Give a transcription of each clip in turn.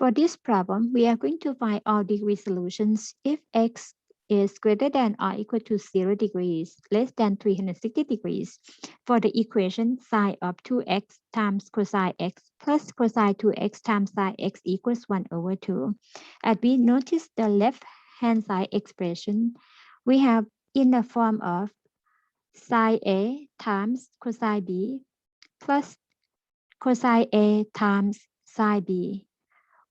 For this problem, we are going to find all degree solutions if x is greater than or equal to 0 degrees, less than 360 degrees. For the equation sine of 2x times cosine x plus cosine 2x times sine x equals 1 over 2. As we notice the left-hand side expression, we have in the form of sine A times cosine B plus cosine A times sine B,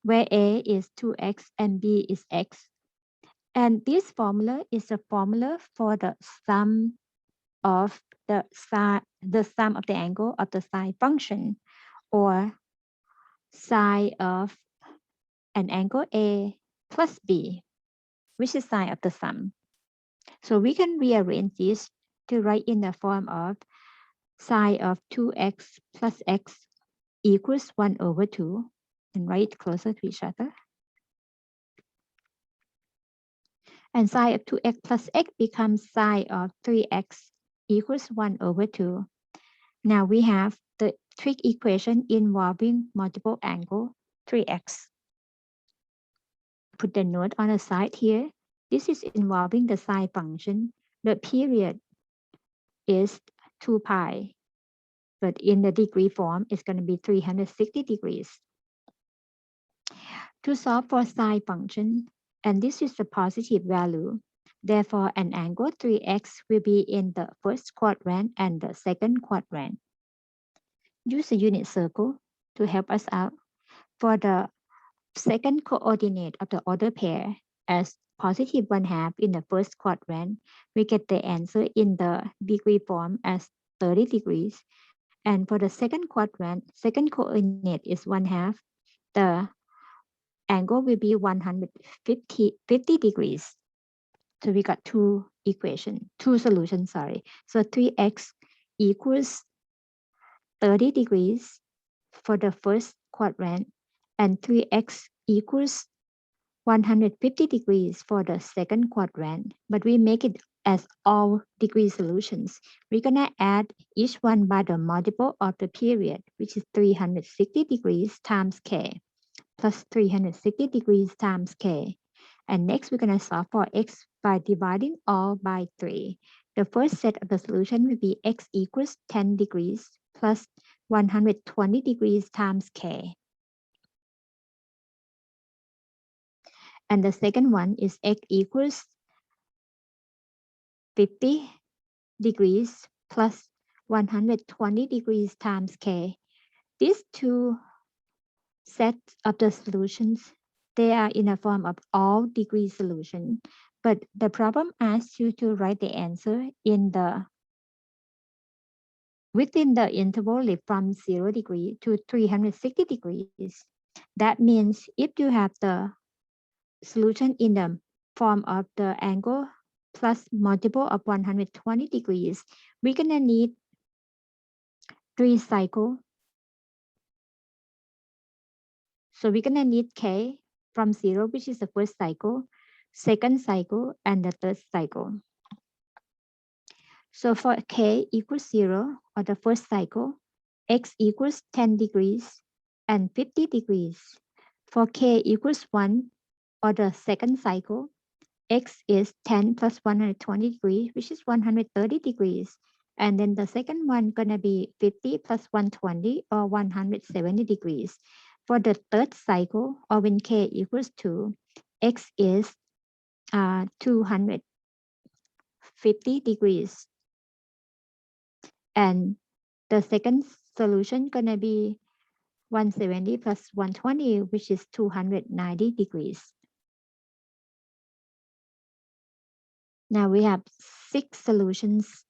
where A is 2x and B is x. And this formula is a formula for the sum of the sum of the angle of the sine function, or sine of an angle A plus B, which is sine of the sum. So we can rearrange this to write in the form of sine of 2x plus x equals 1 over 2, and write closer to each other. And sine of 2x plus x becomes sine of 3x equals 1 over 2. Now we have the trig equation involving multiple angle 3x. Put the note on the side here. This is involving the sine function. The period is 2 pi, but in the degree form, it's going to be 360 degrees. To solve for sine function, and this is the positive value. Therefore, an angle 3x will be in the first quadrant and the second quadrant. Use a unit circle to help us out. For the second coordinate of the order pair as positive 1/2 in the first quadrant, we get the answer in the degree form as 30 degrees. And for the second quadrant, second coordinate is 1/2. The angle will be 150 degrees. So we got two solutions, sorry. So 3x equals 30 degrees for the first quadrant, and 3x equals 150 degrees for the second quadrant, but we make it as all degree solutions. We're gonna add each one by the multiple of the period, which is 360 degrees times k, plus 360 degrees times k. And next, we're going to solve for x by dividing all by 3. The first set of the solution will be x equals 10 degrees plus 120 degrees times k. And the second one is x equals 50 degrees plus 120 degrees times k. These two sets of the solutions, they are in a form of all degree solution, but the problem asks you to write the answer in the within the interval from 0 degree to 360 degrees. That means if you have the solution in the form of the angle plus multiple of 120 degrees, we're gonna need 3 cycles. So we're gonna need k from 0, which is the first cycle, second cycle, and the third cycle. So for k equals 0, or the first cycle, x equals 10 degrees and 50 degrees. For k equals 1, or the second cycle, x is 10 plus 120 degrees, which is 130 degrees. And then the second one gonna be 50 plus 120, or 170 degrees. For the third cycle, or when k equals 2, x is 250 degrees. And the second solution gonna be 170 plus 120, which is 290 degrees. Now we have 6 solutions